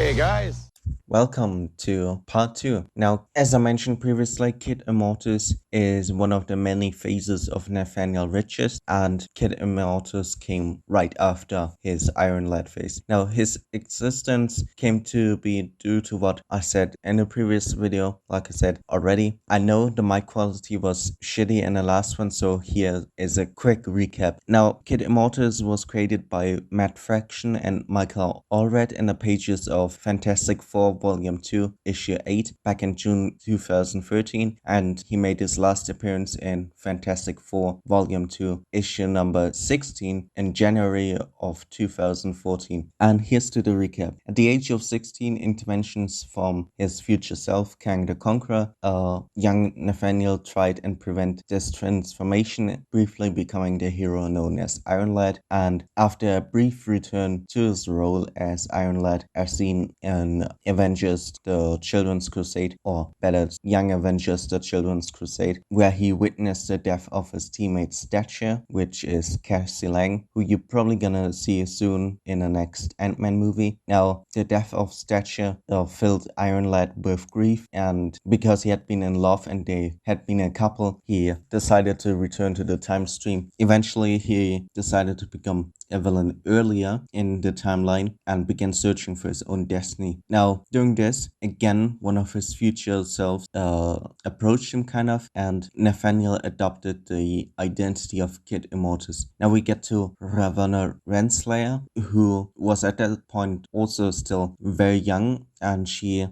Hey guys! Welcome to part 2. Now, as I mentioned previously, Kid Immortus is one of the many phases of Nathaniel Richards, and Kid Immortus came right after his Iron Lad phase. Now, his existence came to be due to what I said in the previous video. Like I said already, I know the mic quality was shitty in the last one, so here is a quick recap. Now, Kid Immortus was created by Matt Fraction and Michael Allred in the pages of Fantastic Four Volume 2, Issue 8, back in June 2013, and he made his last appearance in Fantastic Four Volume 2, Issue number 16 in January of 2014. And here's to the recap. At the age of 16, interventions from his future self, Kang the Conqueror, young Nathaniel tried and prevent this transformation, briefly becoming the hero known as Iron Lad, and after a brief return to his role as Iron Lad, as seen in Avengers The Children's Crusade, or better, Young Avengers The Children's Crusade, where he witnessed the death of his teammate Stature, which is Cassie Lang, who you're probably gonna see soon in the next Ant-Man movie. Now, the death of Stature filled Iron Lad with grief, and because he had been in love and they had been a couple, he decided to return to the time stream. Eventually, he decided to become a villain earlier in the timeline and began searching for his own destiny. Now, during this, again, one of his future selves approached him kind of, and Nathaniel adopted the identity of Kid Immortus. Now we get to Ravonna Renslayer, who was at that point also still very young, and she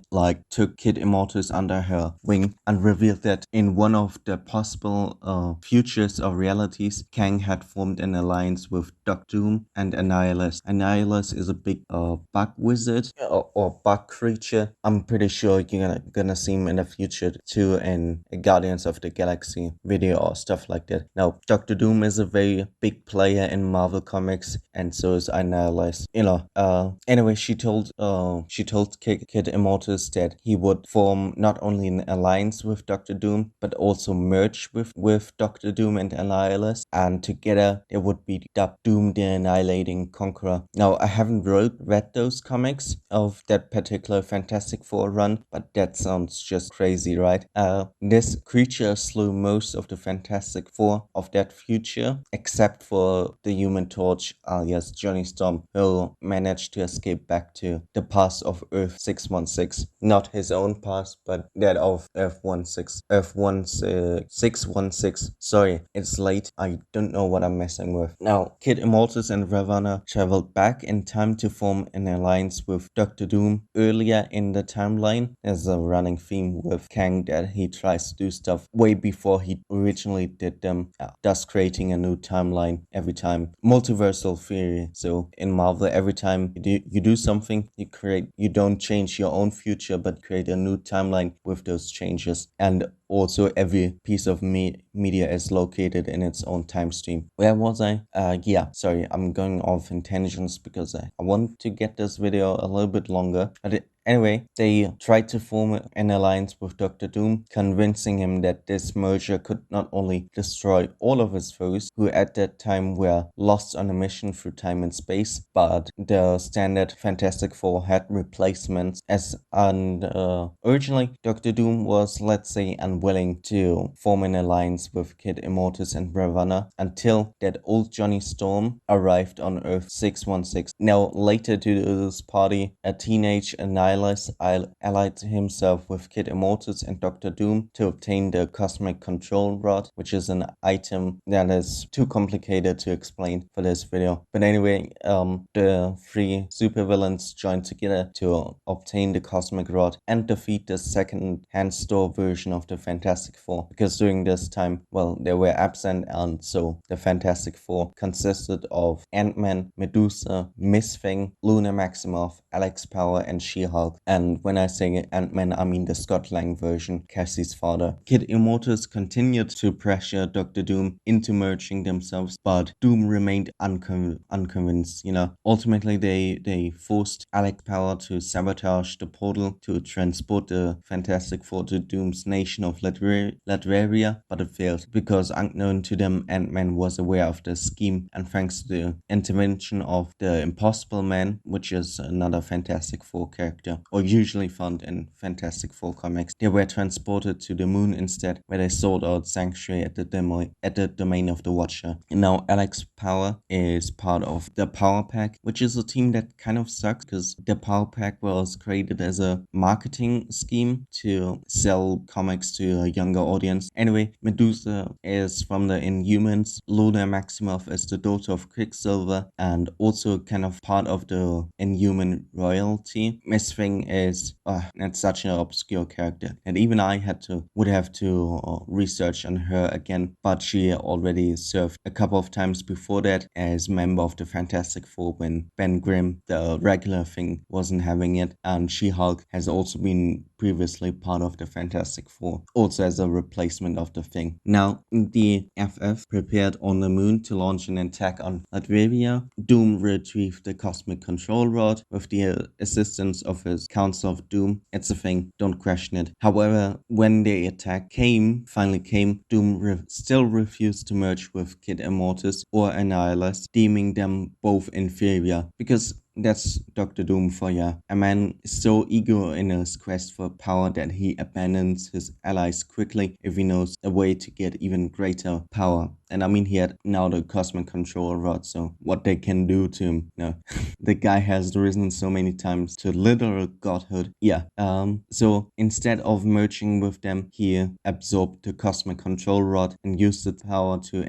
took Kid Immortus under her wing and revealed that in one of the possible futures or realities, Kang had formed an alliance with Doctor Doom and Annihilus. Annihilus is a big bug wizard or bug creature. I'm pretty sure you're gonna see him in the future too in Guardians of the Galaxy video or stuff like that. Now, Doctor Doom is a very big player in Marvel Comics, and so is Annihilus. Anyway, she told Kid Immortus that he would form not only an alliance with Doctor Doom, but also merge with Doctor Doom and Annihilus, and together they would be dubbed Doom the Annihilating Conqueror. Now, I haven't read those comics of that particular Fantastic Four run, but that sounds just crazy, right? This creature slew most of the Fantastic Four of that future, except for the Human Torch, alias Johnny Storm, who managed to escape back to the past of Earth 616. Not his own past, but that of Earth 616. Sorry, it's late. I don't know what I'm messing with. Now, Kid Immortus and Ravonna traveled back in time to form an alliance with Doctor Doom. Earlier in the timeline, there's a running theme with Kang that he tries to do stuff way before he originally did them, thus creating a new timeline every time. Multiversal theory. So in Marvel, every time you do something, you don't change your own future, but create a new timeline with those changes. And also every piece of media is located in its own time stream. Where was I? Yeah, sorry, I'm going off in tangents because I want to get this video a little bit longer. Anyway, they tried to form an alliance with Doctor Doom, convincing him that this merger could not only destroy all of his foes, who at that time were lost on a mission through time and space, but the standard Fantastic Four had replacements originally Doctor Doom was, let's say, unwilling to form an alliance with Kid Immortus and Ravonna until that old Johnny Storm arrived on Earth 616. Now, later to this party, a teenage Annihilus allied himself with Kid Immortus and Doctor Doom to obtain the Cosmic Control Rod, which is an item that is too complicated to explain for this video. But anyway, the three supervillains joined together to obtain the Cosmic Rod and defeat the second-hand store version of the Fantastic Four, because during this time, well, they were absent, and so the Fantastic Four consisted of Ant-Man, Medusa, Miss Thing, Luna Maximoff, Alex Power, and She-Hulk. And when I say Ant-Man, I mean the Scott Lang version, Cassie's father. Kid Immortus continued to pressure Doctor Doom into merging themselves, but Doom remained unconvinced. Ultimately they forced Alex Power to sabotage the portal to transport the Fantastic Four to Doom's nation of of Latveria, but it failed because unknown to them, Ant-Man was aware of the scheme, and thanks to the intervention of the Impossible Man, which is another Fantastic Four character, or usually found in Fantastic Four comics, they were transported to the moon instead, where they sought out sanctuary at the domain of the Watcher. And now Alex Power is part of the Power Pack, which is a team that kind of sucks because the Power Pack was created as a marketing scheme to sell comics to a younger audience. Anyway, Medusa is from the Inhumans, Luna Maximoff is the daughter of Quicksilver and also kind of part of the Inhuman royalty. Miss Thing is that's such an obscure character, and even I would have to research on her again, but she already served a couple of times before that as member of the Fantastic Four when Ben Grimm, the regular Thing, wasn't having it, and She-Hulk has also been previously part of the Fantastic Four, also as a replacement of the Thing. Now, the FF prepared on the moon to launch an attack on Latveria. Doom retrieved the Cosmic Control Rod with the assistance of his Council of Doom. It's a thing, don't question it. However, when the attack finally came, Doom still refused to merge with Kid Immortus or Annihilus, deeming them both inferior, because that's Dr. Doom for ya. A man so eager in his quest for power that he abandons his allies quickly if he knows a way to get even greater power. And I mean, he had now the Cosmic Control Rod, so what they can do to him, no. The guy has risen so many times to literal godhood. Yeah, so instead of merging with them, he absorbed the Cosmic Control Rod and used its power to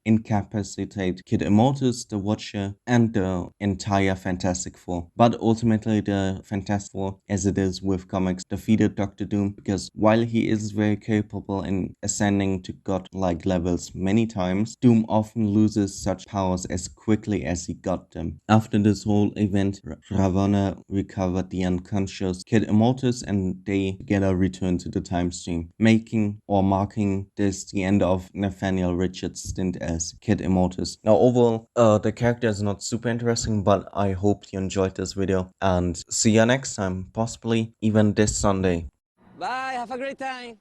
incapacitate Kid Immortus, the Watcher, and the entire Fantastic Four. But ultimately, the Fantastic Four, as it is with comics, defeated Dr. Doom because while he is very capable in ascending to godlike levels many times, Doom often loses such powers as quickly as he got them. After this whole event, Ravonna recovered the unconscious Kid Immortus and they together returned to the time stream, marking this the end of Nathaniel Richards' stint as Kid Immortus. Now overall, the character is not super interesting, but I hope you enjoyed this video and see you next time, possibly even this Sunday. Bye, have a great time.